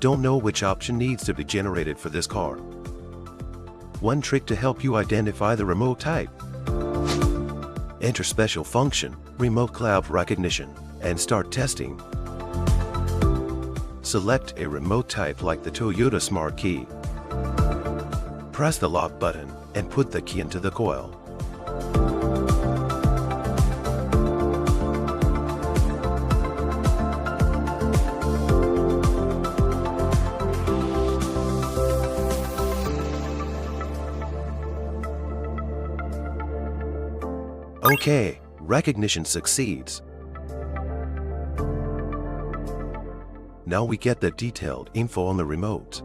Don't know which option needs to be generated for this car? One trick to help you identify the remote type. Enter special function, Remote Cloud Recognition, and start testing. Select a remote type like the Toyota Smart Key. Press the lock button and put the key into the coil. Okay, recognition succeeds. Now we get the detailed info on the remote.